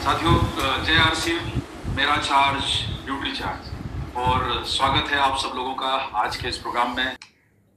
साथियों, जय R C M, मेरा चार्ज ड्यूटी चार्ज और स्वागत है आप सब लोगों का आज के इस प्रोग्राम में।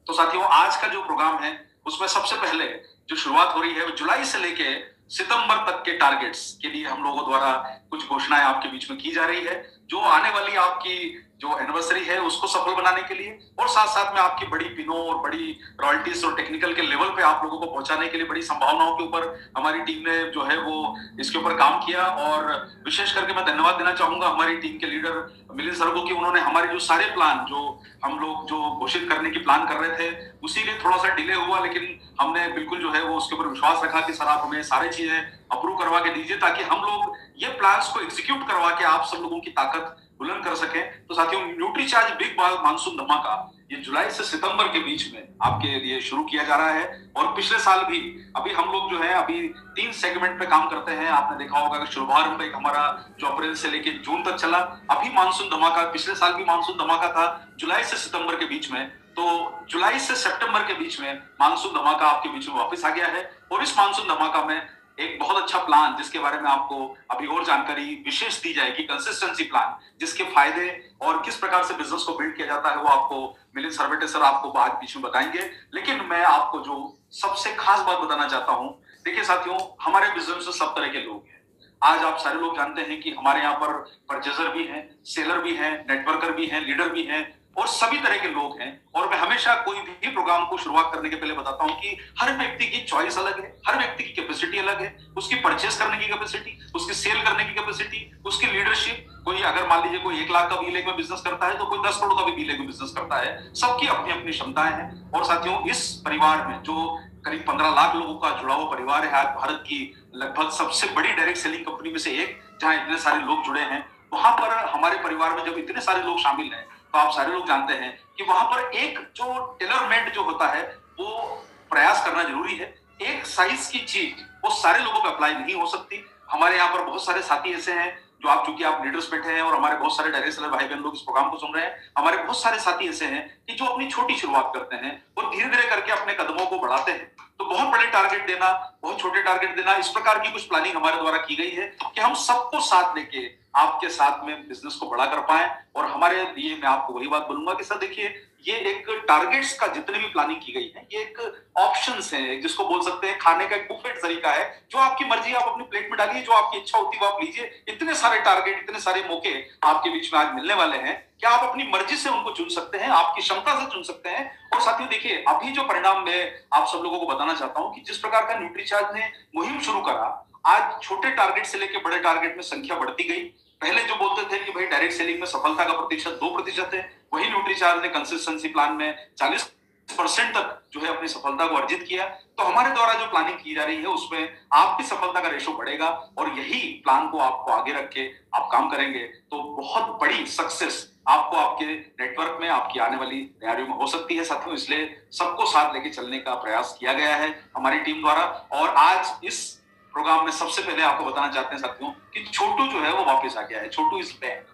तो साथियों, आज का जो प्रोग्राम है उसमें सबसे पहले जो शुरुआत हो रही है वो जुलाई से लेके सितंबर तक के टारगेट्स के लिए हम लोगों द्वारा कुछ घोषणाएं आपके बीच में की जा रही है, जो आने वाली आपकी जो एनिवर्सरी है उसको सफल बनाने के लिए और साथ साथ में आपकी बड़ी पिनों और बड़ी रॉयल्टीज और टेक्निकल के लेवल पे आप लोगों को पहुंचाने के लिए बड़ी संभावनाओं के ऊपर हमारी टीम ने जो है वो इसके ऊपर काम किया। और विशेष करके मैं धन्यवाद देना चाहूंगा हमारी टीम के लीडर मिलिंद सर को कि उन्होंने हमारे जो सारे प्लान जो हम लोग जो घोषित करने की प्लान कर रहे थे उसी लिए थोड़ा सा डिले हुआ, लेकिन हमने बिल्कुल जो है वो उसके ऊपर विश्वास रखा कि सर आप हमें सारी चीजें अप्रूव करवा के दीजिए ताकि हम लोग ये प्लान्स को एग्जीक्यूट करवा के आप सब लोगों की ताकत बुलंद कर सके। तो साथियों, न्यूट्री चार्ज बिग मानसून धमाका ये जुलाई से सितंबर के बीच में आपके लिए शुरू किया जा रहा है। और पिछले साल भी अभी हम लोग जो है अभी 3 सेगमेंट पे काम करते हैं। आपने देखा होगा कि शुभारंभ एक हमारा जो अप्रैल से लेके जून तक चला, अभी मानसून धमाका, पिछले साल भी मानसून धमाका था जुलाई से सितंबर के बीच में। तो जुलाई से सितंबर के बीच में मानसून धमाका आपके बीच में वापस आ गया है। और इस मानसून धमाका में एक बहुत अच्छा प्लान जिसके बारे में आपको अभी और जानकारी विशेष दी जाएगी, कंसिस्टेंसी प्लान, जिसके फायदे और किस प्रकार से बिजनेस को बिल्ड किया जाता है वो आपको मिलिंद सरवटे सर आपको बाद बीच में बताएंगे। लेकिन मैं आपको जो सबसे खास बात बताना चाहता हूं, देखिए साथियों, हमारे बिजनेस में सब तरह के लोग हैं। आज आप सारे लोग जानते हैं कि हमारे यहाँ पर परचेजर भी हैं, सेलर भी हैं, नेटवर्कर भी हैं, लीडर भी हैं और सभी तरह के लोग हैं। और मैं हमेशा कोई भी प्रोग्राम को शुरुआत करने के पहले बताता हूं कि हर व्यक्ति की चॉइस अलग है, हर व्यक्ति की कैपेसिटी अलग है, उसकी परचेस करने की कैपेसिटी, उसकी सेल करने की कैपेसिटी, उसकी लीडरशिप। कोई अगर मान लीजिए कोई 1 लाख का बी लेग में बिजनेस करता है तो कोई 10 करोड़ का भी बी लेग में बिजनेस करता है। सबकी अपनी अपनी क्षमताएं हैं। और साथियों, इस परिवार में जो करीब 15 लाख लोगों का जुड़ा हुआ परिवार है, आज भारत की लगभग सबसे बड़ी डायरेक्ट सेलिंग कंपनी में से एक, जहां इतने सारे लोग जुड़े हैं, वहां पर हमारे परिवार में जब इतने सारे लोग शामिल हैं तो आप सारे लोग जानते हैं कि वहां पर एक जो टेलर मेड जो होता है वो प्रयास करना जरूरी है। एक साइज की चीज वो सारे लोगों पे अप्लाई नहीं हो सकती। हमारे यहाँ पर बहुत सारे साथी ऐसे हैं जो आप, चूंकि आप लीडर्स बैठे हैं और हमारे बहुत सारे डायरेक्ट सेलर भाई बहन लोग इस प्रोग्राम को सुन रहे हैं, हमारे बहुत सारे साथी ऐसे हैं कि जो अपनी छोटी शुरुआत करते हैं और धीरे धीरे करके अपने कदमों को बढ़ाते हैं। तो बहुत बड़े टारगेट देना, बहुत छोटे टारगेट देना, इस प्रकार की कुछ प्लानिंग हमारे द्वारा की गई है कि हम सबको साथ लेके आपके साथ में बिजनेस को बड़ा कर पाए। और हमारे लिए मैं आपको वही बात बोलूंगा कि सर देखिए, ये एक टारगेट्स का जितने भी प्लानिंग की गई है ये एक ऑप्शंस है, जिसको बोल सकते हैं खाने का एक बुफेट तरीका है। जो आपकी मर्जी आप अपनी प्लेट में डालिए, जो आपकी इच्छा होती है वो आप लीजिए। इतने सारे टारगेट, इतने सारे मौके आपके बीच में आज मिलने वाले हैं कि आप अपनी मर्जी से उनको चुन सकते हैं, आपकी क्षमता से चुन सकते हैं। और साथियों देखिए, अभी जो परिणाम मैं आप सब लोगों को बताना चाहता हूं कि जिस प्रकार का न्यूट्री चार्ज ने मुहिम शुरू करा, आज छोटे टारगेट से लेकर बड़े टारगेट में संख्या बढ़ती गई। पहले जो बोलते थे कि भाई डायरेक्ट सेलिंग में सफलता का प्रतिशत 2% है, वही न्यूट्री चार्ज ने कंसिस्टेंसी प्लान में 40% तक जो है अपनी सफलता को अर्जित किया। तो हमारे द्वारा जो प्लानिंग की जा रही है उसमें आपकी सफलता का रेशो बढ़ेगा और यही प्लान को आपको आगे रख के आप काम करेंगे तो बहुत बड़ी सक्सेस आपको आपके नेटवर्क में, आपकी आने वाली तैयारियों में हो सकती है साथियों। इसलिए सबको साथ लेके चलने का प्रयास किया गया है हमारी टीम द्वारा। और आज इस प्रोग्राम में सबसे पहले आपको बताना चाहते हैं साथियों कि छोटू जो है वो वापस आ गया है। छोटू इज बैक।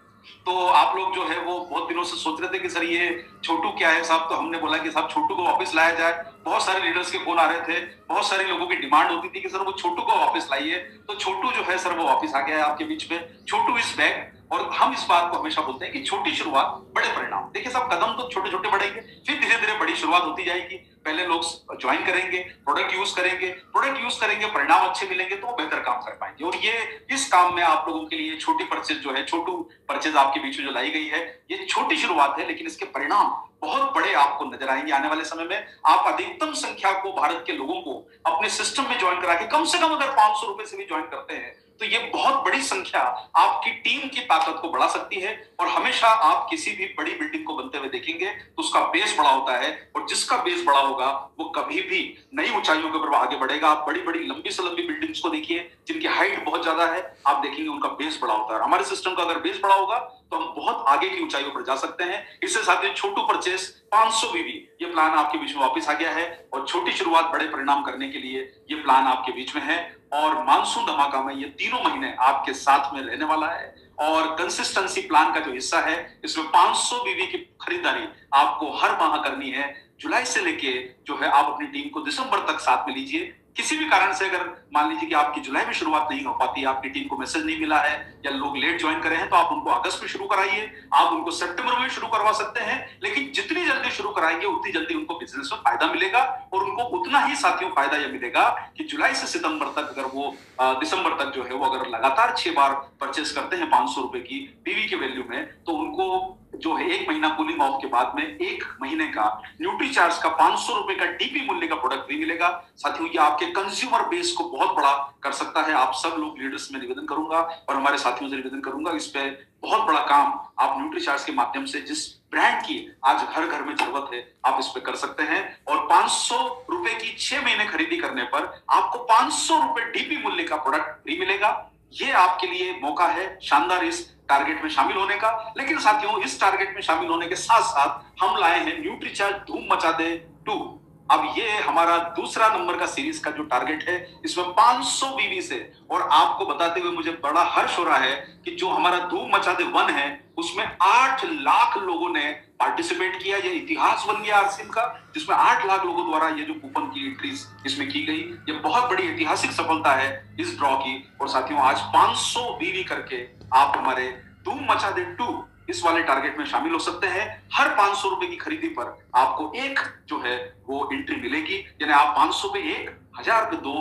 तो आप लोग जो है वो बहुत दिनों से सोच रहे थे कि सर ये छोटू क्या है साहब, तो हमने बोला कि साहब छोटू को वापस लाया जाए। बहुत सारे लीडर्स के फोन आ रहे थे, बहुत सारे लोगों की डिमांड होती थी कि सर वो छोटू को वापस लाइए। तो छोटू जो है सर वो वापस आ गया है आपके बीच में। छोटू इज बैक। और हम इस बात को हमेशा बोलते हैं कि छोटी शुरुआत बड़े परिणाम। देखिए साहब, कदम तो छोटे छोटे बढ़ेंगे, फिर धीरे धीरे बड़ी शुरुआत होती जाएगी। पहले लोग ज्वाइन करेंगे, प्रोडक्ट यूज करेंगे, परिणाम अच्छे मिलेंगे तो वो बेहतर काम कर पाएंगे। और ये इस काम में आप लोगों के लिए छोटी परचेज जो है, छोटू परचेज आपके बीच में जो लाई गई है, ये छोटी शुरुआत है लेकिन इसके परिणाम बहुत बड़े आपको नजर आएंगे आने वाले समय में। आप अधिकतम संख्या को, भारत के लोगों को अपने सिस्टम में ज्वाइन करा के, कम से कम अगर 500 रुपए से भी ज्वाइन करते हैं तो ये बहुत बड़ी संख्या आपकी टीम की ताकत को बढ़ा सकती है। और हमेशा आप किसी भी बड़ी बिल्डिंग को बनते हुए देखेंगे तो उसका बेस बड़ा होता है और जिसका बेस बड़ा होगा वो कभी भी नई ऊंचाइयों के ऊपर आगे बढ़ेगा। आप बड़ी बड़ी लंबी से लंबी बिल्डिंग्स को देखिए जिनकी हाइट बहुत ज्यादा है, आप देखेंगे उनका बेस बड़ा होता है। हमारे सिस्टम का अगर बेस बड़ा होगा तो हम बहुत आगे की ऊंचाइयों पर जा सकते हैं। इससे साथ ही छोटू परचेस 500 बीवी, ये प्लान आपके बीच में वापस आ गया है। और छोटी शुरुआत बड़े परिणाम करने के लिए ये प्लान आपके बीच में है। और मानसून धमाका में ये तीनों महीने आपके साथ में रहने वाला है। और कंसिस्टेंसी प्लान का जो हिस्सा है, इसमें 500 बीवी की खरीदारी आपको हर माह करनी है। जुलाई से लेके जो है आप अपनी टीम को दिसंबर तक साथ में लीजिए। किसी भी कारण से अगर मान लीजिए कि आपकी जुलाई में शुरुआत नहीं हो पाती, आपकी टीम को मैसेज नहीं मिला है या लोग लेट ज्वाइन करे हैं, तो आप उनको अगस्त में शुरू कराइए, आप उनको सितंबर में शुरू करवा सकते हैं। लेकिन जितनी जल्दी शुरू कराएंगे उतनी जल्दी उनको बिजनेस में फायदा मिलेगा और उनको उतना ही साथियों फायदा यह मिलेगा कि जुलाई से सितंबर तक अगर वो दिसंबर तक जो है वो अगर लगातार 6 बार परचेस करते हैं 500 रुपए की पीवी के वैल्यू में, तो उनको जो है 1 महीना कूलिंग ऑफ के बाद में 1 महीने का न्यूट्रीचार्ज का 500 रुपए का डीपी मूल्य का प्रोडक्ट भी मिलेगा। साथियों ये आपके कंज्यूमर बेस को बहुत बड़ा कर सकता है। आप सब लोग लीडर्स में निवेदन करूंगा और हमारे साथियों से निवेदन करूंगा, इस पे बहुत बड़ा काम आप न्यूट्रीचार्ज के माध्यम से जिस ब्रांड की आज घर घर में जरूरत है आप इस पे कर सकते हैं। और 500 रुपए की 6 महीने खरीदी करने पर आपको 500 रुपए डीपी मूल्य का प्रोडक्ट फ्री मिलेगा। ये आपके लिए मौका है शानदार इस टारगेट में शामिल होने का। लेकिन साथियों इस टारगेट में शामिल होने के साथ साथ हम लाए हैं न्यूट्रीचार्ज धूम मचा दे 2। अब ये हमारा दूसरा नंबर का सीरीज का जो टारगेट है, इसमें 500 बीवी से, और आपको बताते हुए मुझे बड़ा हर्ष हो रहा है कि जो हमारा धूम मचा दे 1 है उसमें 8 लाख लोगों ने पार्टिसिपेट किया। ये इतिहास बन गया आरसीएम का, जिसमें 8 लाख लोगों द्वारा ये जो कूपन की एंट्रीज इसमें की गई। ये बहुत बड़ी ऐतिहासिक सफलता है इस ड्रॉ की। और साथियों आज 500 बीवी करके आप हमारे धूम मचा दे 2 इस वाले टारगेट में शामिल हो सकते हैं। हर 500 रुपए की खरीदी पर आपको एक जो है वो एंट्री मिलेगी, यानी आप 500 पे 1, 1000 पे 2,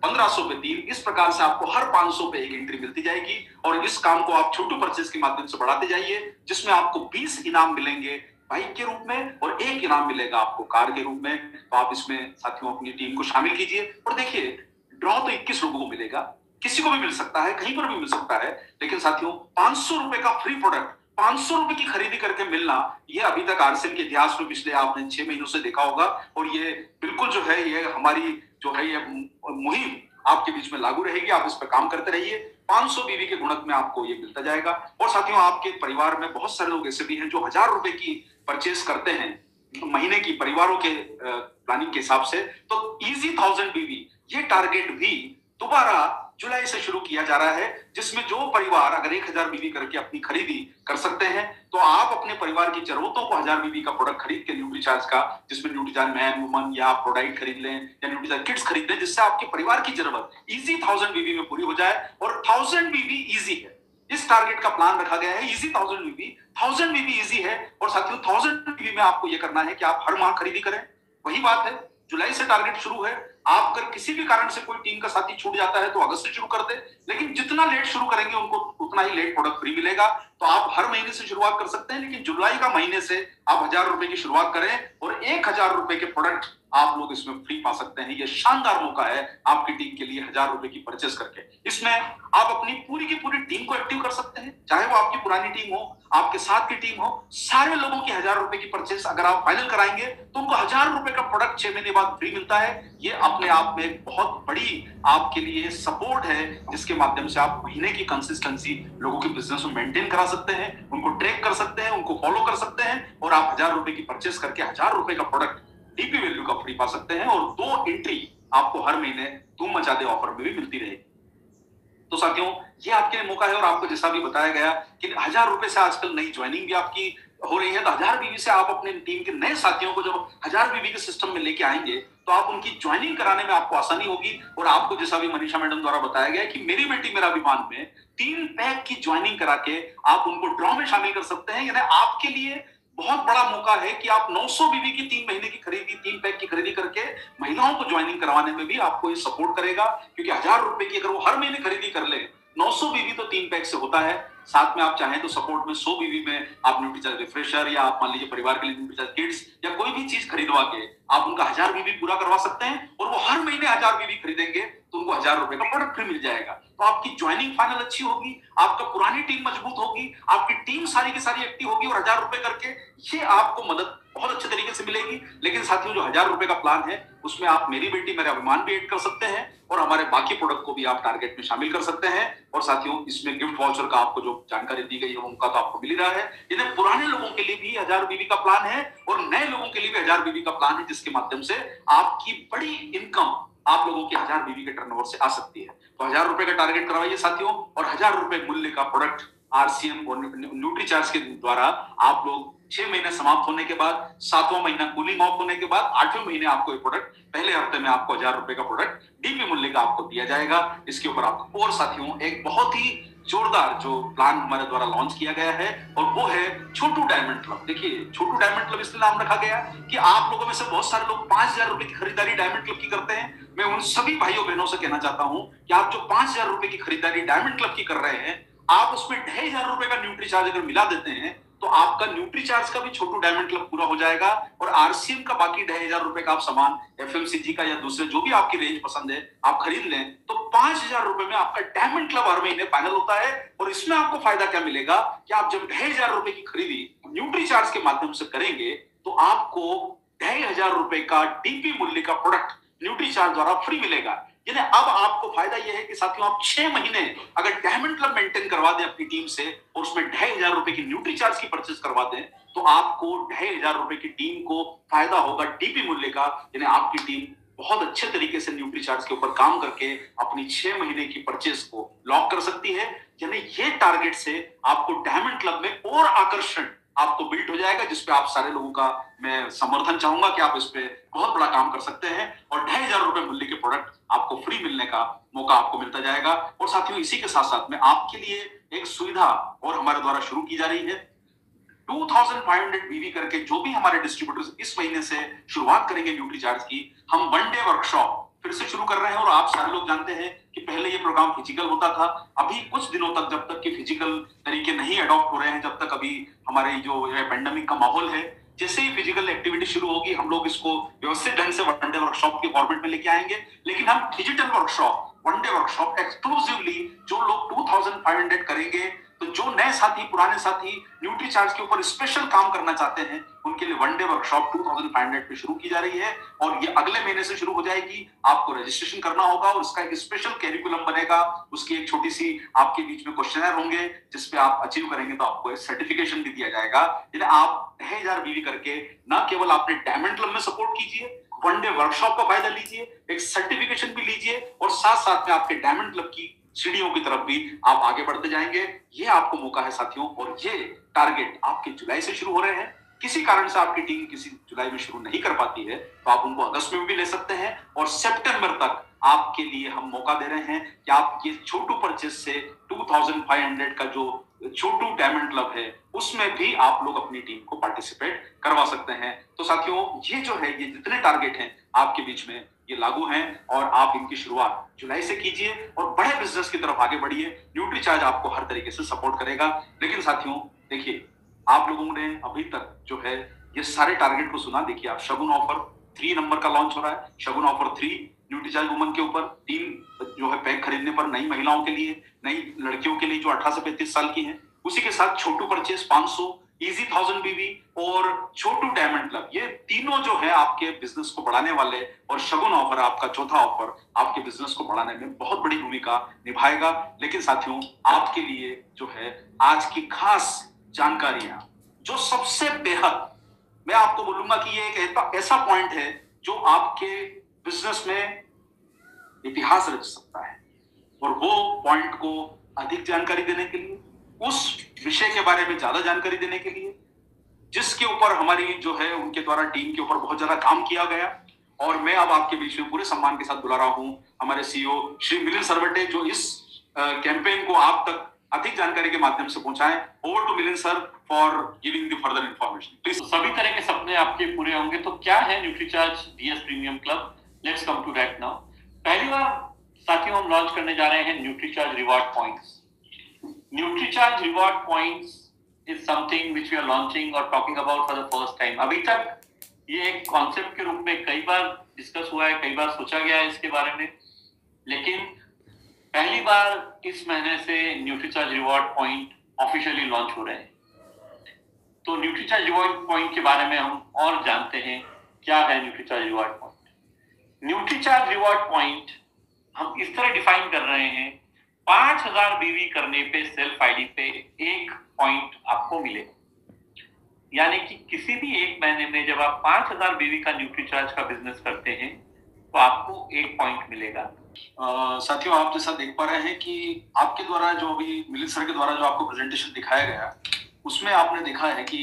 1500 पे 3, इस प्रकार से आपको हर 500 पे एक एंट्री मिलती जाएगी। और इस काम को आप छोटू परचेस के माध्यम से बढ़ाते जाइए, जिसमें आपको 20 इनाम मिलेंगे बाइक के रूप में और 1 इनाम मिलेगा आपको कार के रूप में। तो आप इसमें साथियों अपनी टीम को शामिल कीजिए। और देखिए ड्रॉ तो 21 लोगों को मिलेगा, किसी को भी मिल सकता है, कहीं पर भी मिल सकता है। लेकिन साथियों 500 रुपए का फ्री प्रोडक्ट 500 रुपए की खरीदी करके मिलना, ये अभी तक आरसीएम के इतिहास में पिछले आपने 6 महीनों से देखा होगा। और ये बिल्कुल जो है ये हमारी जो है ये मुहिम आपके बीच में लागू रहेगी। आप इस पर काम करते रहिए। 500 बीवी के गुणक में आपको ये मिलता जाएगा। और साथियों आपके परिवार में बहुत सारे लोग ऐसे भी हैं जो 1000 रुपए की परचेस करते हैं महीने की परिवारों के प्लानिंग के हिसाब से। तो इजी 1000 बीवी ये टारगेट भी दोबारा जुलाई से शुरू किया जा रहा है, जिसमें जो परिवार अगर 1000 बीवी करके अपनी खरीदी कर सकते हैं तो आप अपने परिवार की जरूरतों को 1000 बीवी का प्रोडक्ट खरीद के न्यूट्रीचार्ज का, जिसमें न्यूट्रीचार्ज मैन वुमन या आप प्रोडाइट खरीद लें या न्यूट्रीचार्ज किड्स खरीद लें, जिससे आपके परिवार की जरूरत इजी 1000 बीवी में पूरी हो जाए। और 1000 बीवी इजी है, इस टारगेट का प्लान रखा गया है इजी 1000 बीवी। 1000 बीवी इजी है। और साथियों 1000 बीवी में आपको यह करना है कि आप हर माह खरीदी करें। वही बात है, जुलाई से टारगेट शुरू है। आप अगर किसी भी कारण से कोई टीम का साथी छूट जाता है तो अगस्त से शुरू कर दे, लेकिन जितना लेट शुरू करेंगे उनको उतना ही लेट प्रोडक्ट फ्री मिलेगा। तो आप हर महीने से शुरुआत कर सकते हैं, लेकिन जुलाई का महीने से आप 1000 रुपए की शुरुआत करें और 1000 रुपए के प्रोडक्ट आप लोग इसमें फ्री पा सकते हैं। ये शानदार मौका है आपकी टीम के लिए 1000 रुपए की परचेस करके। इसमें आप अपनी पूरी की पूरी टीम को एक्टिव कर सकते हैं, चाहे वो आपकी पुरानी टीम हो, आपके साथ की टीम हो। सारे लोगों की 1000 रुपए की परचेस अगर आप फाइनल कराएंगे तो उनको 1000 रुपए का प्रोडक्ट 6 महीने बाद फ्री मिलता है। ये अपने आप में एक बहुत बड़ी आपके लिए सपोर्ट है, जिसके माध्यम से आप महीने की कंसिस्टेंसी लोगों के बिजनेस में मेंटेन करा सकते हैं, उनको ट्रैक कर सकते हैं, उनको फॉलो कर सकते हैं। और आप 1000 रुपए की परचेस करके 1000 रुपए का प्रोडक्ट डीपी वैल्यू का फ्री पा सकते हैं। और 2 एंट्री आपको हर महीने धूम मचा दे ऑफर में भी मिलती रहेगी। तो साथियों ये आपके लिए मौका है। और आपको जैसा भी बताया गया कि 1000 रुपए से आजकल नई ज्वाइनिंग भी आपकी हो रही है, तो 1000 बीवी से आप अपने टीम के नए साथियों को जब 1000 बीवी के सिस्टम में लेके आएंगे तो आप उनकी ज्वाइनिंग कराने में आपको आसानी होगी। और आपको जैसा भी मनीषा मैडम द्वारा बताया गया कि मेरी बेटी मेरा अभिमान में 3 पैक की ज्वाइनिंग करा के आप उनको ड्रॉ में शामिल कर सकते हैं। यानी आपके लिए बहुत बड़ा मौका है कि आप 900 बीवी की 3 महीने की खरीदी 3 पैक की खरीदी करके महिलाओं को ज्वाइनिंग करवाने में भी आपको ये सपोर्ट करेगा। क्योंकि 1000 रुपए की अगर वो हर महीने खरीदी कर ले, 900 बीवी तो 3 पैक से होता है। साथ में आप चाहें तो सपोर्ट में 100 बीवी में आप न्यूट्रीचार्ज रिफ्रेशर या आप मान लीजिए परिवार के लिए न्यूट्रीचार्ज किड्स या कोई भी चीज खरीदवा के आप उनका 1000 बीवी पूरा करवा सकते हैं। और वो हर महीने 1000 बीवी खरीदेंगे तो उनको 1000 रुपए का प्रोडक्ट फ्री मिल जाएगा। तो आपकी ज्वाइनिंग फाइनल अच्छी होगी, आपका पुरानी टीम मजबूत होगी, आपकी टीम सारी की सारी एक्टिव होगी। और 1000 रुपए करके ये आपको मदद बहुत अच्छे तरीके से मिलेगी। लेकिन साथियों जो 1000 रुपए का प्लान है उसमें आप मेरी बेटी मेरा अभिमान भी ऐड कर सकते हैं और हमारे बाकी प्रोडक्ट को भी आप टारगेट में शामिल कर सकते हैं। और साथियों इसमें गिफ्ट वाउचर का आपको जो जानकारी दी गई है उनका तो आपको मिल ही रहा है। इन्हें पुराने लोगों के लिए भी 1000 बीवी का प्लान है और नए लोगों के लिए भी 1000 बीवी का प्लान है, जिसके माध्यम से आपकी बड़ी इनकम आप लोगों के 1000 बीवी के टर्नओवर से आ सकती है। तो 1000 रुपए का टारगेट करवाइए साथियों और 1000 रुपए मूल्य का प्रोडक्ट आरसीएम और न्यूट्रीचार्ज के द्वारा आप लोग 6 महीने समाप्त होने के बाद, 7वां महीना कूलिंग ऑफ होने के बाद, 8वें महीने आपको ये प्रोडक्ट, पहले हफ्ते में आपको 1000 रुपए का प्रोडक्ट डीपी मूल्य का आपको दिया जाएगा। इसके ऊपर आपको और साथियों एक बहुत ही जोरदार जो प्लान हमारे द्वारा लॉन्च किया गया है और वो है छोटू डायमंड क्लब। देखिए, छोटू डायमंड क्लब इसलिए नाम रखा गया कि आप लोगों में से बहुत सारे लोग 5000 रुपए की खरीदारी डायमंड क्लब की करते हैं। मैं उन सभी भाइयों बहनों से कहना चाहता हूं कि आप जो 5000 रुपए की खरीदारी डायमंड क्लब की कर रहे हैं, आप उसमें 2500 रुपए का न्यूट्री चार्ज अगर मिला देते हैं तो आपका न्यूट्री चार्ज का भी छोटू डायमंड क्लब पूरा हो जाएगा और आरसीएम का बाकी 2500 रुपए का आप सामान एफएमसीजी का या दूसरे जो भी आपकी रेंज पसंद है आप खरीद लें तो 5000 रुपए में आपका डायमंड क्लब हर महीने फाइनल होता है। और इसमें आपको फायदा क्या मिलेगा कि आप जब 2500 रुपए की खरीदी न्यूट्री चार्ज के माध्यम से करेंगे तो आपको 2500 रुपए का डीपी मूल्य का प्रोडक्ट न्यूट्री चार्ज द्वारा फ्री मिलेगा। यानी अब आपको फायदा यह है कि साथियों आप 6 महीने अगर डायमंड क्लब मेंटेन करवा दें अपनी टीम से और उसमें 2500 रुपए की न्यूट्री चार्ज की परचेज करवा दें तो आपको 2500 रुपए की टीम को फायदा होगा डीपी मूल्य का। यानी आपकी टीम बहुत अच्छे तरीके से न्यूट्री चार्ज के ऊपर काम करके अपनी 6 महीने की परचेज को लॉक कर सकती है। यानी ये टारगेट से आपको डायमंड क्लब में और आकर्षण आपको बिल्ड हो जाएगा, जिसपे आप सारे लोगों का मैं समर्थन चाहूंगा कि आप इस पे बहुत बड़ा काम कर सकते हैं और 2500 रुपए मूल्य के प्रोडक्ट आपको फ्री मिलने का मौका आपको मिलता जाएगा। और साथियों इसी के साथ साथ में आपके लिए एक सुविधा और हमारे द्वारा शुरू की जा रही है। 2500 बीवी करके जो भी हमारे डिस्ट्रीब्यूटर्स इस महीने से शुरुआत करेंगे न्यूट्री चार्ज की, हम 1 डे वर्कशॉप फिर से शुरू कर रहे हैं। और आप सारे लोग जानते हैं कि पहले ये प्रोग्राम फिजिकल होता था, अभी कुछ दिनों तक जब तक कि फिजिकल तरीके नहीं अडॉप्ट हो रहे हैं, जब तक अभी हमारे जो है पेंडेमिक का माहौल है, जैसे ही फिजिकल एक्टिविटी शुरू होगी हम लोग इसको व्यवस्थित ढंग से 1 डे वर्कशॉप के फॉर्मेट में लेके आएंगे। लेकिन हम digital workshop 1 day workshop exclusively जो लोग 2500 करेंगे, तो जो नए साथी पुराने साथी न्यूट्री चार्ज के ऊपर स्पेशल काम करना चाहते हैं उनके लिए 1 डे वर्कशॉप 2500 पे शुरू की जा रही है और ये अगले महीने से शुरू हो जाएगी। आपको रजिस्ट्रेशन करना होगा और उसका एक स्पेशल कैरिकुलम बनेगा, उसकी एक छोटी सी आपके बीच में क्वेश्चनर होंगे जिसपे आप अचीव करेंगे तो आपको एक सर्टिफिकेशन भी दिया जाएगा। यानी आप 1000 बीवी करके न केवल आपने डायमंड क्लब में सपोर्ट कीजिए, 1 डे वर्कशॉप का फायदा लीजिए, एक सर्टिफिकेशन भी लीजिए और साथ साथ में आपके डायमंड क्लब की सीढ़ियों की तरफ भी आप आगे बढ़ते जाएंगे। ये आपको मौका है साथियों और ये टारगेट आपके जुलाई से शुरू हो रहे हैं। किसी कारण से आपकी टीम किसी जुलाई में शुरू नहीं कर पाती है तो आप उनको अगस्त में भी ले सकते हैं और सितंबर तक आपके लिए हम मौका दे रहे हैं कि आप ये छोटू परचेज से 2500 का जो छोटू डायमंड क्लब है उसमें भी आप लोग अपनी टीम को पार्टिसिपेट करवा सकते हैं। तो साथियों ये जो है ये जितने टारगेट हैं आपके बीच में ये लागू हैं और आप इनकी शुरुआत जुलाई से कीजिए और बड़े बिजनेस की तरफ आगे बढ़िए। न्यूट्री चार्ज आपको हर तरीके से सपोर्ट करेगा। लेकिन साथियों देखिए, आप लोगों ने अभी तक जो है ये सारे टारगेट को सुना। देखिए, आप शगुन ऑफर 3 नंबर का लॉन्च हो रहा है, शगुन ऑफर 3 न्यूट्री चार्ज वुमन के ऊपर 3 जो है पैक खरीदने पर नई महिलाओं के लिए, नई लड़कियों के लिए जो 18 से 35 साल की हैं, उसी के साथ छोटू परचेज 500, इजी 1000 बीवी और छोटू डायमंड क्लब, ये तीनों जो है आपके बिजनेस को बढ़ाने वाले और शगुन ऑफर आपका चौथा ऑफर आपके बिजनेस को बढ़ाने में बहुत बड़ी भूमिका निभाएगा। लेकिन साथियों आपके लिए जो है आज की खास जानकारियां जो सबसे बेहद मैं आपको बोलूंगा कि ये एक ऐसा पॉइंट है जो आपके बिजनेस में इतिहास रच सकता है और वो पॉइंट को अधिक जानकारी देने के लिए, उस विषय के बारे में ज्यादा जानकारी देने के लिए जिसके ऊपर हमारी जो है उनके द्वारा टीम के ऊपर बहुत ज्यादा काम किया गया, और मैं अब आपके बीच में पूरे सम्मान के साथ बुला रहा हूं हमारे सीईओ श्री मिलिंद सरवटे जो इस कैंपेन को आप तक अधिक जानकारी के माध्यम से पहुंचाएं। Over to Milind sir for giving the further information please. सभी तरह के सपने आपके पूरे होंगे तो क्या है Nutricharge DS premium club? Let's come to that now. पहली बार साथियों हम लॉन्च करने जा रहे हैं Nutricharge reward points. Nutricharge reward points is something which we are launching और talking about for the first time. अभी तक ये एक कॉन्सेप्ट के रूप में कई बार डिस्कस हुआ है, कई बार सोचा गया है इसके बारे में, लेकिन पहली बार इस महीने से nutri charge reward point officially launch हो रहे हैं। तो न्यूट्री चार्ज रिवॉर्ड पॉइंट के बारे में हम और जानते हैं क्या है Nutricharge reward point. Nutri charge reward point हम इस तरह डिफाइन कर रहे हैं, 5000 बीवी करने पे सेल्फ आईडी पे 1 पॉइंट आपको मिलेगा। यानी कि किसी भी एक महीने में जब आप 5000 बीवी का न्यूट्री चार्ज का बिजनेस करते हैं तो आपको 1 पॉइंट मिलेगा। साथियों आप जैसा देख पा रहे हैं कि आपके द्वारा जो अभी मिलिंद सर के द्वारा जो आपको प्रेजेंटेशन दिखाया गया उसमें आपने देखा है कि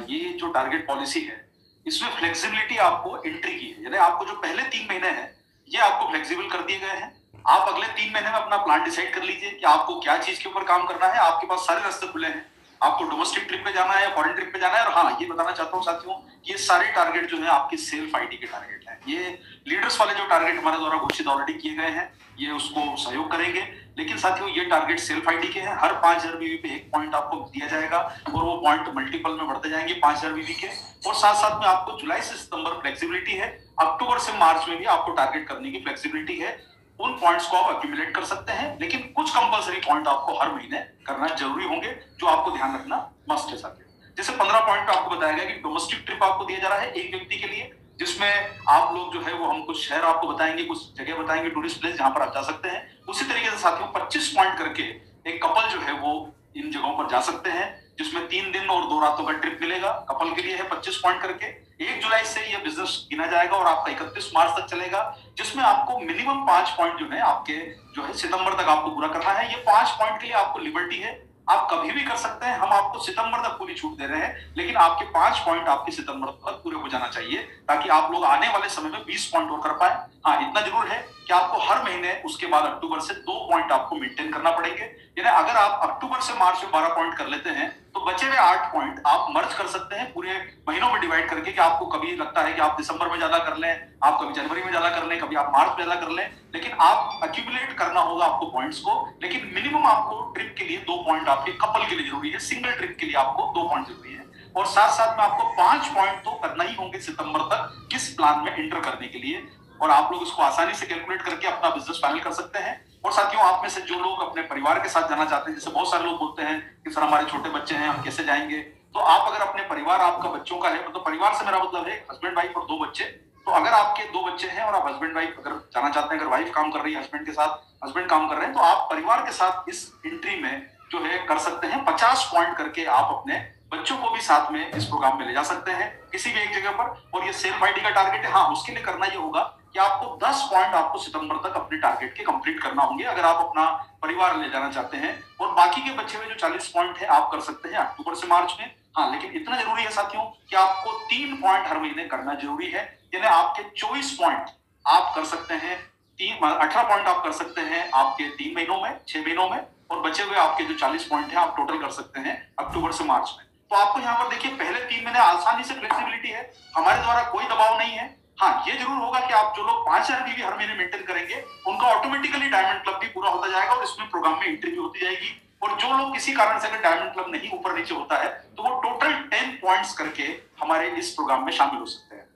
ये जो टारगेट पॉलिसी है इसमें फ्लेक्सिबिलिटी आपको एंट्री की है, यानी आपको जो पहले 3 महीने हैं ये आपको फ्लेक्सिबल कर दिए गए हैं। आप अगले 3 महीने में अपना प्लान डिसाइड कर लीजिए कि आपको क्या चीज के ऊपर काम करना है। आपके पास सारे रास्ते खुले हैं, आपको डोमेस्टिक ट्रिप पे जाना है, फॉरेन ट्रिप पे जाना है। और हाँ, ये बताना चाहता हूँ साथियों, ये सारे टारगेट जो है आपके सेल्फ आईडी के टारगेट हैं। ये लीडर्स वाले जो टारगेट हमारे द्वारा घोषित ऑलरेडी किए गए हैं ये उसको सहयोग करेंगे, लेकिन साथियों ये टारगेट सेल्फ आईडी के हैं। हर 5000 बीवी पे 1 पॉइंट आपको दिया जाएगा और वो पॉइंट मल्टीपल में बढ़ते जाएंगे 5000 बीवी के। और साथ साथ में आपको जुलाई से सितंबर फ्लेक्सिबिलिटी है, अक्टूबर से मार्च में भी आपको टारगेट करने की फ्लेक्सिबिलिटी है। उन पॉइंट्स को आप एक्यूमुलेट कर सकते हैं, लेकिन कुछ कंपलसरी पॉइंट आपको हर महीने करना जरूरी होंगे जो आपको ध्यान रखना मस्ट है साथियों। जैसे 15 पॉइंट पे आपको बताया गया कि डोमेस्टिक ट्रिप आपको दिया जा रहा है एक व्यक्ति के लिए, जिसमें आप लोग जो है वो हम कुछ शहर आपको बताएंगे, कुछ जगह बताएंगे, टूरिस्ट प्लेस जहां पर आप जा सकते हैं। उसी तरीके से साथियों 25 पॉइंट करके एक कपल जो है वो इन जगहों पर जा सकते हैं, जिसमें 3 दिन और 2 रातों का ट्रिप मिलेगा। कपल के लिए है 25 पॉइंट करके। 1 जुलाई से ये बिजनेस गिना जाएगा और आपका 31 मार्च तक चलेगा, जिसमें आपको मिनिमम 5 पॉइंट जो है आपके जो है सितंबर तक आपको पूरा करना है। ये 5 पॉइंट के लिए आपको लिबर्टी है, आप कभी भी कर सकते हैं। हम आपको सितंबर तक पूरी छूट दे रहे हैं, लेकिन आपके 5 पॉइंट आपके सितंबर तक पूरे हो जाना चाहिए ताकि आप लोग आने वाले समय में 20 पॉइंट और कर पाए। हाँ, इतना जरूर है कि आपको हर महीने उसके बाद अक्टूबर से 2 पॉइंट आपको मेंटेन करना पड़ेंगे। यानी अगर आप अक्टूबर से मार्च में 12 पॉइंट कर लेते हैं तो बचे हुए 8 पॉइंट आप मर्ज कर सकते हैं पूरे महीनों में डिवाइड करके, कि आपको कभी लगता है कि आप दिसंबर में ज्यादा कर लें, आप कभी जनवरी में ज्यादा कर लें, कभी आप मार्च में ज्यादा कर लें, लेकिन आप एक्यूमुलेट करना होगा आपको पॉइंट्स को। लेकिन मिनिमम आपको ट्रिप के लिए 2 पॉइंट आपके कपल के लिए जरूरी है, सिंगल ट्रिप के लिए आपको 2 पॉइंट जरूरी है। और साथ साथ में आपको 5 पॉइंट तो करना ही होंगे सितंबर तक किस प्लान में एंटर करने के लिए, और आप लोग इसको आसानी से कैलकुलेट करके अपना बिजनेस फाइनल कर सकते हैं। और साथियों आप में से जो लोग अपने परिवार के साथ जाना चाहते हैं, जैसे बहुत सारे लोग बोलते हैं कि सर हमारे छोटे बच्चे हैं, हम कैसे जाएंगे, तो आप अगर अपने परिवार आपका बच्चों का है, मतलब परिवार से मेरा मतलब है हस्बैंड वाइफ और 2 बच्चे, तो अगर आपके 2 बच्चे हैं और आप हस्बैंड वाइफ अगर जाना चाहते हैं, अगर वाइफ काम कर रही है हस्बैंड के साथ, हस्बैंड काम कर रहे हैं, तो आप परिवार के साथ इस एंट्री में जो है कर सकते हैं। 50 पॉइंट करके आप अपने बच्चों को भी साथ में इस प्रोग्राम में ले जा सकते हैं किसी भी एक जगह पर। और ये सेल्फ आईडी का टारगेट है। हाँ, उसके लिए करना ये होगा कि आपको 10 पॉइंट आपको सितंबर तक अपने टारगेट के कंप्लीट करना होंगे अगर आप अपना परिवार ले जाना चाहते हैं। और बाकी के बचे हुए जो 40 पॉइंट है आप कर सकते हैं अक्टूबर से मार्च में। हाँ, लेकिन इतना जरूरी है साथियों कि आपको 3 पॉइंट हर महीने करना जरूरी है। यानी आपके 24 पॉइंट आप कर सकते हैं, 18 पॉइंट आप कर सकते हैं आपके 3 महीनों में, 6 महीनों में, और बचे हुए आपके जो 40 पॉइंट है आप टोटल कर सकते हैं अक्टूबर से मार्च में। तो आपको यहाँ पर देखिए पहले 3 महीने आसानी से फ्लेक्सिबिलिटी है, हमारे द्वारा कोई दबाव नहीं है। हाँ, ये जरूर होगा कि आप जो लोग 5000 बीवी हर महीने मेंटेन करेंगे उनका ऑटोमेटिकली डायमंड क्लब भी पूरा होता जाएगा और इसमें प्रोग्राम में एंट्री भी होती जाएगी। और जो लोग किसी कारण से अगर डायमंड क्लब नहीं ऊपर नीचे होता है तो वो टोटल 10 पॉइंट्स करके हमारे इस प्रोग्राम में शामिल हो सकते हैं।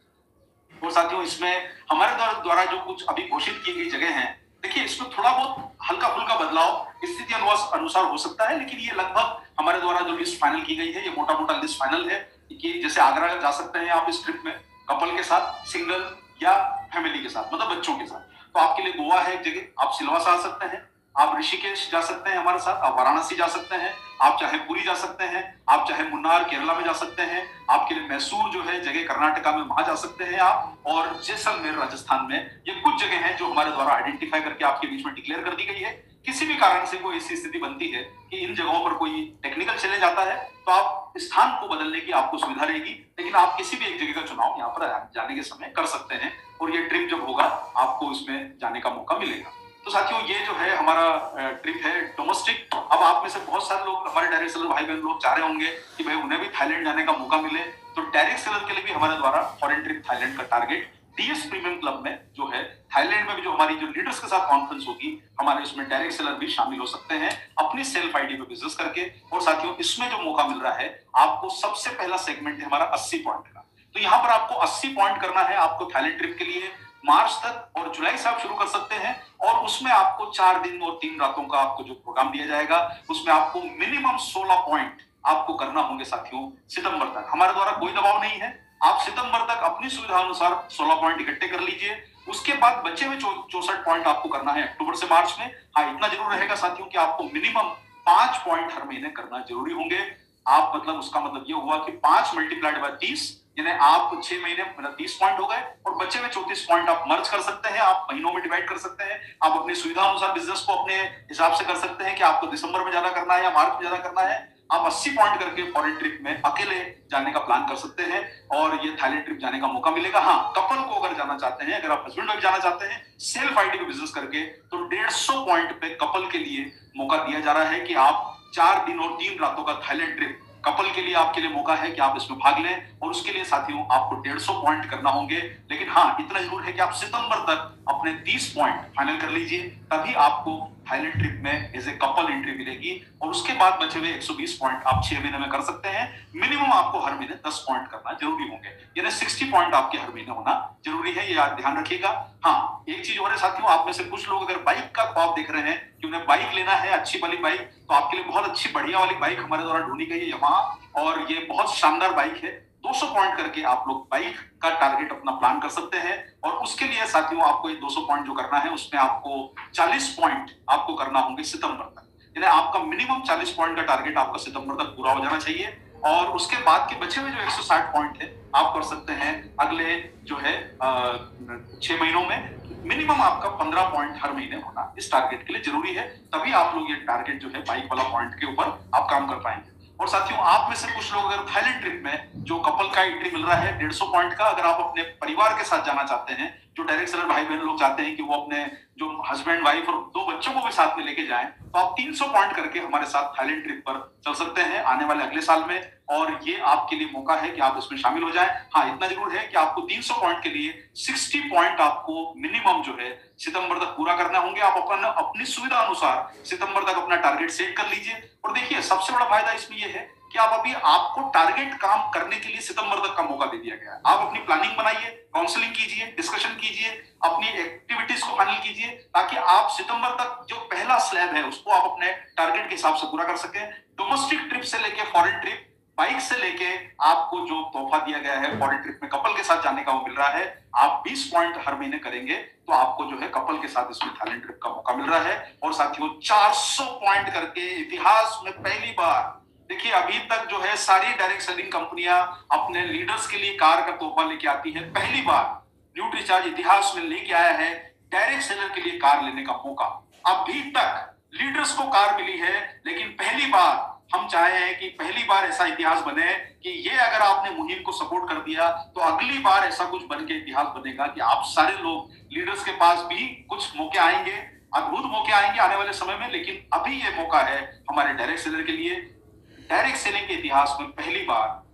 और साथियों इसमें हमारे द्वारा जो कुछ अभी घोषित की गई जगह है, देखिए इसमें थोड़ा बहुत हल्का फुल्का बदलाव स्थिति अनुसार हो सकता है, लेकिन ये लगभग हमारे द्वारा जो लिस्ट फाइनल की गई है ये मोटा मोटा लिस्ट फाइनल है कि जैसे आगरा जा सकते हैं आप इस ट्रिप में कपल के साथ, सिंगल या फैमिली के साथ, मतलब बच्चों के साथ। तो आपके लिए गोवा है एक जगह, आप सिलवासा आ सकते हैं, आप ऋषिकेश जा सकते हैं हमारे साथ, आप वाराणसी जा सकते हैं, आप चाहे पुरी जा सकते हैं, आप चाहे मुन्नार केरला में जा सकते हैं, आपके लिए मैसूर जो है जगह कर्नाटका में वहां जा सकते हैं आप, और जैसलमेर राजस्थान में। ये कुछ जगह हैं जो हमारे द्वारा आइडेंटिफाई करके आपके बीच में डिक्लेयर कर दी गई है। किसी भी कारण से कोई ऐसी स्थिति बनती है कि इन जगहों पर कोई टेक्निकल चले जाता है तो आप स्थान को बदलने की आपको सुविधा रहेगी, लेकिन आप किसी भी एक जगह का चुनाव यहाँ पर जाने के समय कर सकते हैं और ये ट्रिप जब होगा आपको इसमें जाने का मौका मिलेगा। तो साथियों ये जो है हमारा ट्रिप है डोमेस्टिक। अब आप में से बहुत सारे लोग, हमारे डायरेक्ट सेलर भाई बहन लोग चाह रहे होंगे कि भाई उन्हें भी थाईलैंड जाने का मौका मिले, तो डायरेक्ट सेलर के लिए भी हमारे द्वारा फॉरेन ट्रिप थाईलैंड का टारगेट डीएस प्रीमियम क्लब में जो है थाईलैंड में भी जो हमारी जो लीडर्स के साथ कॉन्फ्रेंस होगी, हमारे इसमें डायरेक्ट सेलर भी शामिल हो सकते हैं अपनी सेल्फ आईडी पे बिजनेस करके। और साथियों इसमें जो मौका मिल रहा है आपको, सबसे पहला सेगमेंट है हमारा 80 पॉइंट का। तो यहाँ पर आपको 80 पॉइंट करना है आपको थाईलैंड ट्रिप के लिए मार्च तक, और जुलाई से आप शुरू कर सकते हैं। और उसमें आपको 4 दिन और 3 रातों का आपको जो प्रोग्राम दिया जाएगा उसमें आपको मिनिमम 16 पॉइंट आपको करना होंगे साथियों सितंबर तक। हमारे द्वारा कोई दबाव नहीं है, आप सितंबर तक अपनी सुविधा अनुसार 16 पॉइंट इकट्ठे कर लीजिए। उसके बाद बचे हुए 64 पॉइंट आपको करना है अक्टूबर से मार्च में। हाँ, इतना जरूर रहेगा साथियों कि आपको मिनिमम 5 पॉइंट हर महीने करना जरूरी होंगे। आप मतलब उसका मतलब ये हुआ कि 5 मल्टीप्लाइड बाय 30, यानी आप 6 महीने मतलब 30 पॉइंट हो गए, और बचे हुए 34 पॉइंट आप मर्ज कर सकते हैं, आप महीनों में डिवाइड कर सकते हैं। आप अपनी सुविधा अनुसार बिजनेस को अपने हिसाब से कर सकते हैं कि आपको दिसंबर में ज्यादा करना है या मार्च में ज्यादा करना है। आप 80 पॉइंट करके फॉरेन ट्रिप में अकेले जाने का प्लान कर सकते हैं और ये थाईलैंड ट्रिप जाने का मौका मिलेगा। हाँ, कपल को अगर जाना चाहते हैं, अगर आप हस्बैंड वाइफ जाना चाहते हैं सेल्फ आईडी पे बिजनेस करके, तो 150 पॉइंट पे कपल के लिए मौका दिया जा रहा है कि आप 4 दिन और 3 रातों का थाईलैंड ट्रिप कपल के लिए आपके लिए मौका है कि आप इसमें भाग लें। और उसके लिए साथियों आपको 150 पॉइंट करना होंगे, लेकिन हाँ इतना जरूर है कि आप सितंबर तक अपने 30 पॉइंट फाइनल कर लीजिए, तभी आपको थाईलैंड ट्रिप में एज ए कपल एंट्री मिलेगी। और उसके बाद बचे हुए 120 पॉइंट आप 6 महीने में कर सकते हैं। मिनिमम आपको हर महीने 10 पॉइंट करना जरूरी होंगे, यानी 60 पॉइंट आपके हर महीने होना जरूरी है, ये ध्यान रखिएगा। हाँ, एक चीज और है साथियों, आप में से कुछ लोग अगर बाइक का ख्वाब देख रहे हैं कि उन्हें बाइक लेना है अच्छी वाली बाइक, तो आपके लिए बहुत अच्छी बढ़िया वाली बाइक हमारे द्वारा ढूंढी गई है यमाहा, और ये बहुत शानदार बाइक है। 200 पॉइंट करके आप लोग बाइक का टारगेट अपना प्लान कर सकते हैं। और उसके लिए साथियों आपको ये 200 पॉइंट जो करना है उसमें आपको 40 पॉइंट आपको करना होंगे सितंबर तक, यानी आपका मिनिमम 40 पॉइंट का टारगेट आपका सितंबर तक पूरा हो जाना चाहिए। और उसके बाद के बचे हुए जो 160 पॉइंट है आप कर सकते हैं अगले जो है 6 महीनों में। मिनिमम आपका 15 पॉइंट हर महीने होना इस टारगेट के लिए जरूरी है, तभी आप लोग ये टारगेट जो है बाइक वाला पॉइंट के ऊपर आप काम कर पाएंगे। और साथियों आप में से कुछ लोग अगर थाईलैंड ट्रिप में जो कपल का एंट्री मिल रहा है 150 पॉइंट का, अगर आप अपने परिवार के साथ जाना चाहते हैं, जो डायरेक्ट सेलर भाई बहन लोग चाहते हैं कि वो अपने जो हस्बैंड वाइफ और 2 बच्चों को भी साथ में लेके जाएं, तो आप 300 पॉइंट करके हमारे साथ थाईलैंड ट्रिप पर चल सकते हैं आने वाले अगले साल में। और ये आपके लिए मौका है कि आप इसमें शामिल हो जाएं। हाँ, इतना जरूर है कि आपको 300 पॉइंट के लिए 60 पॉइंट आपको मिनिमम जो है सितंबर तक पूरा करने होंगे। आप अपनी सुविधा अनुसार सितंबर तक अपना टारगेट सेट कर लीजिए। और देखिए सबसे बड़ा फायदा इसमें यह है कि आप अभी आपको टारगेट काम करने के लिए सितंबर तक का मौका दे दिया गया है। आप अपनी प्लानिंग बनाइए, काउंसलिंग कीजिए, डिस्कशन कीजिए, अपनी एक्टिविटीज को फाइनल कीजिए, ताकि आप सितंबर तक जो पहला स्लैब है उसको आप अपने टारगेट के हिसाब से पूरा कर सकें। डोमेस्टिक ट्रिप से लेके फॉरेन ट्रिप, बाइक से लेके आपको जो तोहफा दिया गया है फॉरेन ट्रिप में कपल के साथ जाने का वो मिल रहा है। आप 20 पॉइंट हर महीने करेंगे तो आपको जो है कपल के साथ इसमें थाईलैंड ट्रिप का मौका मिल रहा है। और साथियों 400 पॉइंट करके इतिहास में पहली बार, देखिए अभी तक जो है सारी डायरेक्ट सेलिंग कंपनियां अपने लीडर्स के लिए कार का तोहफा लेके आती है, पहली बार न्यूट्रीचार्ज इतिहास में लेके आया है डायरेक्ट सेलर के लिए कार लेने का मौका। अभी तक लीडर्स को कार मिली है, लेकिन पहली बार हम चाहे हैं कि पहली बार ऐसा इतिहास बने कि ये अगर आपने मुहिम को सपोर्ट कर दिया तो अगली बार ऐसा कुछ बन के इतिहास बनेगा कि आप सारे लोग लीडर्स के पास भी कुछ मौके आएंगे, अद्भुत मौके आएंगे आने वाले समय में। लेकिन अभी ये मौका है हमारे डायरेक्ट सेलर के लिए। डायरेक्ट सेलिंग के इतिहास में पहली बार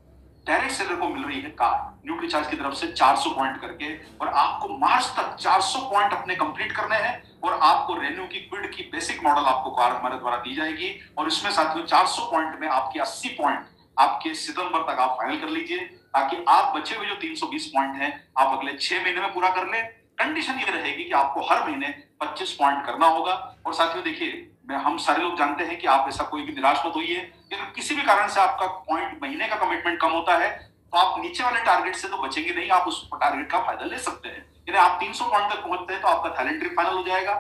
डायरेक्ट सेलर को मिल रही है कार न्यूट्रीचार्ज की तरफ से 400 पॉइंट करके। और आपको मार्च तक 400 पॉइंट अपने कंप्लीट करने हैं और आपको रेन्यू की क्विड की बेसिक मॉडल आपको कार हमारे द्वारा दी जाएगी। और इसमें साथियों 400 पॉइंट में आपके 80 पॉइंट आपके सितंबर तक आप फाइनल कर लीजिए, ताकि आप बचे हुए जो 320 पॉइंट हैं आप अगले 6 महीने में पूरा कर लें। कंडीशन ये रहेगी कि आपको हर महीने 25 पॉइंट करना होगा। और साथियों देखिए हम सारे लोग जानते हैं कि आप ऐसा कोई भी निराश मत होइए, अगर किसी भी कारण से आपका पॉइंट महीने का कमिटमेंट कम होता है तो आप नीचे वाले टारगेट से तो बचेंगे नहीं, आप उस टारगेट का फायदा ले सकते हैं। यानी आप 300 पॉइंट तक पहुंचते हैं तो आपका थाईलैंड ट्रिप फाइनल हो जाएगा।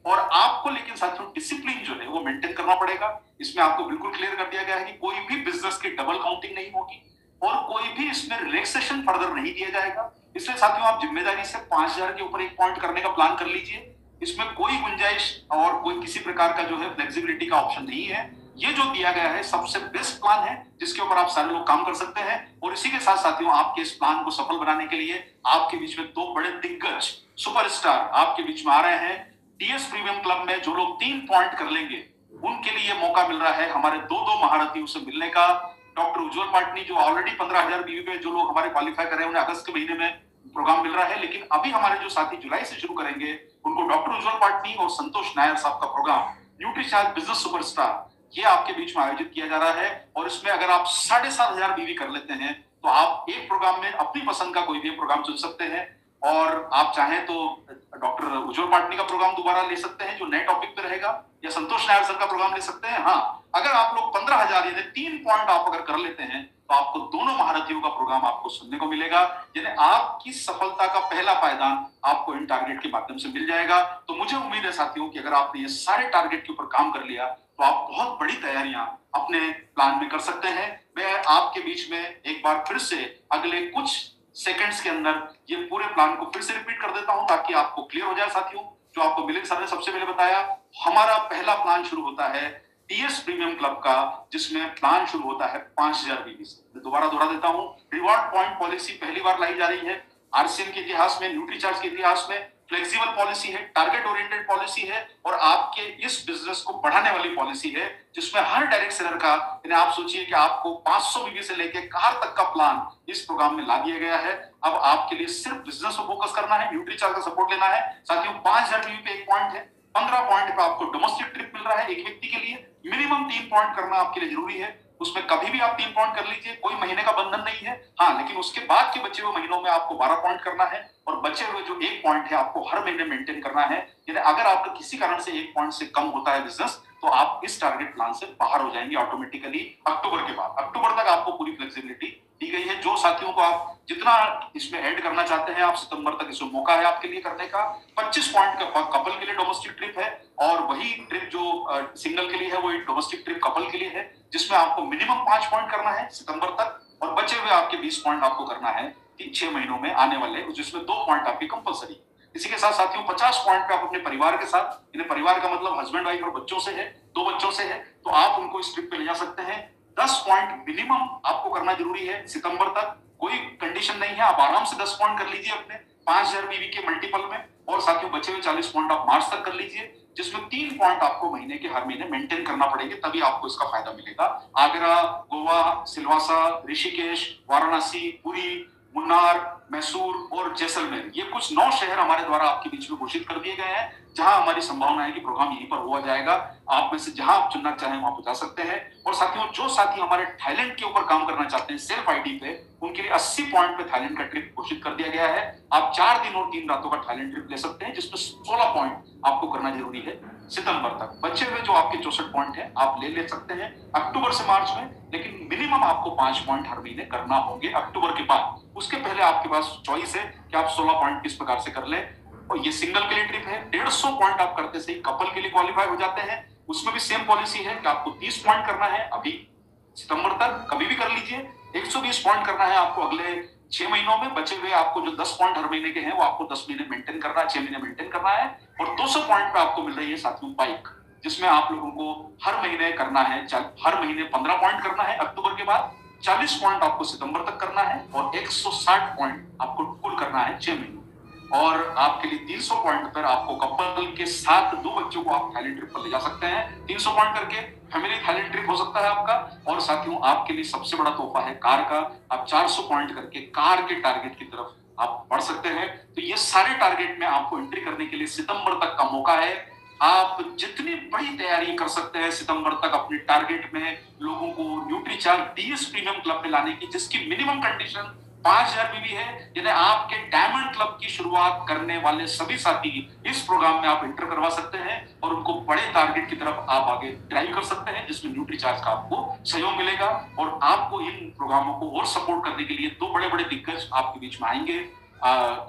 और आपको लेकिन साथियों डिसिप्लिन जो है वो मेंटेन करना पड़ेगा। इसमें आपको बिल्कुल क्लियर कर दिया गया है कि कोई भी बिजनेस की डबल काउंटिंग नहीं होगी और कोई भी इसमें रिलैक्सेशन फर्दर नहीं दिया जाएगा। इसलिए साथियों आप जिम्मेदारी से 5000 के ऊपर एक पॉइंट करने का प्लान कर लीजिए। इसमें कोई गुंजाइश और कोई किसी प्रकार का जो है फ्लेक्सिबिलिटी का ऑप्शन नहीं है। ये जो दिया गया है सबसे बेस्ट प्लान है जिसके ऊपर आप सारे लोग काम कर सकते हैं। और इसी के साथ साथियों आपके इस प्लान को सफल बनाने के लिए आपके बीच में 2 बड़े दिग्गज सुपरस्टार आपके बीच में आ रहे हैं। डीएस प्रीमियम क्लब में जो लोग 3 पॉइंट कर लेंगे उनके लिए मौका मिल रहा है हमारे 2 महारथियों से मिलने का। डॉक्टर उज्जवल पाटनी जो ऑलरेडी 15,000 बीवी पे जो लोग हमारे क्वालिफाई कर रहे हैं उन्हें अगस्त के महीने में प्रोग्राम मिल रहा है, लेकिन अभी हमारे जो साथी जुलाई से शुरू करेंगे उनको डॉक्टर उज्जवल पाटनी और संतोष नायर साहब का प्रोग्राम न्यूट्रीचार्ज बिजनेस सुपरस्टार ये आपके बीच में आयोजित किया जा रहा है। और इसमें अगर आप 7,500 बीवी कर लेते हैं तो आप एक प्रोग्राम में अपनी पसंद का कोई भी प्रोग्राम चुन सकते हैं। और आप चाहें तो डॉक्टर उज्जवल पाटनी का प्रोग्राम दोबारा ले सकते हैं जो नए टॉपिक पे रहेगा, या संतोष नायर सर का प्रोग्राम ले सकते हैं। हाँ, अगर आप लोग 15,000 यानी 3 पॉइंट आप अगर कर लेते हैं तो आपको दोनों महारथियों का प्रोग्राम आपको सुनने को मिलेगा। यानी आपकी सफलता का पहला पायदान आपको इन टारगेट के माध्यम से मिल जाएगा। तो मुझे उम्मीद है साथियों कि अगर आपने ये सारे टारगेट के ऊपर काम कर लिया तो आप बहुत बड़ी तैयारियां अपने प्लान में कर सकते हैं। मैं आपके बीच में एक बार फिर से अगले कुछ सेकंड्स के अंदर ये पूरे प्लान को फिर से रिपीट कर देता हूं ताकि आपको क्लियर हो जाए। साथियों जो आपको मिलिंद सर ने सबसे पहले बताया, हमारा पहला प्लान शुरू होता है डीएस प्रीमियम क्लब का, जिसमें प्लान शुरू होता है 5,000 बीबी से। मैं दोबारा दोहरा देता हूं, रिवॉर्ड पॉइंट पॉलिसी पहली बार लाई जा रही है आरसीएम के इतिहास में, न्यूट्रीचार्ज के इतिहास में। फ्लेक्सिबल पॉलिसी है, टारगेट ओरिएंटेड पॉलिसी है और आपके इस बिजनेस को बढ़ाने वाली पॉलिसी है, जिसमें हर डायरेक्ट सेलर का, आप सोचिए कि आपको 500 बीबी से लेकर कार तक का प्लान इस प्रोग्राम में ला दिया गया है। अब आपके लिए सिर्फ बिजनेस को फोकस करना है, न्यूट्रीचार्ज का सपोर्ट लेना है। साथियों 5,000 बीबी पे एक पॉइंट है, 15 पॉइंट पे आपको डोमेस्टिक ट्रिप मिल रहा है एक व्यक्ति के लिए। मिनिमम 3 पॉइंट करना आपके लिए जरूरी है, उसमें कभी भी आप 3 पॉइंट कर लीजिए, कोई महीने का बंधन नहीं है। हाँ, लेकिन उसके बाद के बचे हुए महीनों में आपको 12 पॉइंट करना है और बचे हुए जो 1 पॉइंट है आपको हर महीने मेंटेन करना है। यानी अगर आपका किसी कारण से 1 पॉइंट से कम होता है बिजनेस, तो आप इस टारगेट प्लान से बाहर हो जाएंगे ऑटोमेटिकली अक्टूबर के बाद। अक्टूबर तक आपको पूरी फ्लेक्सिबिलिटी दी गई है। जो साथियों को आप जितना इसमें ऐड करना चाहते हैं, आप सितंबर तक इसमें मौका है आपके लिए करने का। 25 पॉइंट का कपल के लिए डोमेस्टिक ट्रिप है और वही ट्रिप जो सिंगल के लिए है वो डोमेस्टिक ट्रिप कपल के लिए है, जिसमें आपको मिनिमम 5 पॉइंट करना है सितंबर तक और बचे हुए आपके 20 पॉइंट आपको करना है 6 महीनों में आने वाले, जिसमें 2 पॉइंट आपके कंपलसरी। इसी के साथ साथियों 50 पॉइंट पे आप अपने परिवार के साथ, इन्हें परिवार का मतलब हस्बैंड वाइफ और बच्चों से है, 2 बच्चों से है, तो आप उनको इस ट्रिप पे ले जा सकते हैं। 10 पॉइंट मिनिमम आपको करना जरूरी है सितंबर तक, कोई कंडीशन नहीं है, आप आराम से 10 पॉइंट कर लीजिए अपने 5,000 बीबी के मल्टीपल में। और साथियों बचे हुए 40 पॉइंट आप मार्च तक कर लीजिए, जिसमें 3 पॉइंट आपको महीने के हर महीने मेंटेन करना पड़ेंगे, तभी आपको इसका फायदा मिलेगा। आगरा, गोवा, सिलवासा, ऋषिकेश, वाराणसी, पुरी, मुन्नार, मैसूर और जैसलमेर, ये कुछ 9 शहर हमारे द्वारा आपके बीच में घोषित कर दिए गए हैं, जहां हमारी संभावना है कि प्रोग्राम यहीं पर हुआ जाएगा। आप में से जहां आप चुनना चाहें वहां पर जा सकते हैं। और साथियों जो साथी हमारे थाईलैंड के ऊपर काम करना चाहते हैं सेल्फ आईडी पे, उनके लिए 80 पॉइंट पे थाईलैंड का ट्रिप घोषित कर दिया गया है। आप 4 दिन और 3 रातों का थाईलैंड ट्रिप ले सकते हैं, जिसमें 16 पॉइंट आपको करना जरूरी है सितंबर तक। बचे हुए जो आपके 64 पॉइंट है आप ले सकते हैं अक्टूबर से मार्च में, लेकिन मिनिमम आपको 5 पॉइंट हर महीने करना होंगे अक्टूबर के बाद। उसके पहले आपके पास चॉइस है कि आप 16 पॉइंट किस प्रकार से कर लें। और ये सिंगल के लिए ट्रिप है, 150 पॉइंट आप करते से ही कपल के लिए क्वालिफाई हो जाते हैं। उसमें भी सेम पॉलिसी है कि आपको 30 पॉइंट करना है अभी सितंबर तक, कभी भी कर लीजिए। 120 पॉइंट करना है आपको अगले 6 महीनों में। बचे हुए आपको जो 10 पॉइंट हर महीने के हैं वो आपको 10 महीने मेंटेन करना है, 6 महीने मेंटेन करना है। और 200 पॉइंट पे आपको मिल रही है साथियों बाइक, जिसमें आप लोगों को हर महीने करना है, हर महीने 15 पॉइंट करना है अक्टूबर के बाद, 40 पॉइंट आपको सितंबर तक करना है और 160 पॉइंट आपको कुल करना है 6 महीने। और आपके लिए 300 पॉइंट पर आपको कपल के साथ 2 बच्चों को आप थाईलैंड ट्रिप पर ले जा सकते हैं। 300 पॉइंट करके फैमिली थाईलैंड ट्रिप हो सकता है आपका। और साथियों आपके लिए सबसे बड़ा तोहफा है कार का, आप 400 पॉइंट करके कार के टारगेट की तरफ आप बढ़ सकते हैं। तो ये सारे टारगेट में आपको एंट्री करने के लिए सितंबर तक का मौका है। आप जितनी बड़ी तैयारी कर सकते हैं सितंबर तक अपने टारगेट में लोगों को न्यूट्रीचार्ज डीएस प्रीमियम क्लब में लाने की, जिसकी मिनिमम कंडीशन 5,000 बीबी है। यानी आपके डायमंड क्लब की शुरुआत करने वाले सभी साथी इस प्रोग्राम में आप एंटर करवा सकते हैं और उनको बड़े टारगेट की तरफ आप आगे ड्राइव कर सकते हैं, जिसमें न्यूट्रीचार्ज का आपको सहयोग मिलेगा। और आपको इन प्रोग्रामों को और सपोर्ट करने के लिए 2 बड़े-बड़े दिग्गज आपके बीच में आएंगे,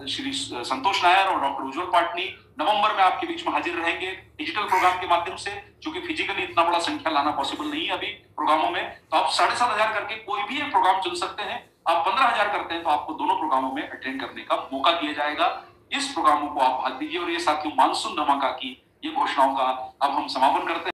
श्री संतोष नायर और डॉक्टर उज्जवल पाटनी। नवंबर में आपके बीच में हाजिर रहेंगे डिजिटल प्रोग्राम के माध्यम से, क्योंकि फिजिकली इतना बड़ा संख्या लाना पॉसिबल नहीं है अभी प्रोग्रामों में। तो आप 7,500 करके कोई भी एक प्रोग्राम चुन सकते हैं। आप 15,000 करते हैं तो आपको दोनों प्रोग्रामों में अटेंड करने का मौका दिया जाएगा। इस प्रोग्रामों को आप भाग दीजिए। और ये साथियों मानसून धमाका की ये घोषणाओं का अब हम समापन करते हैं।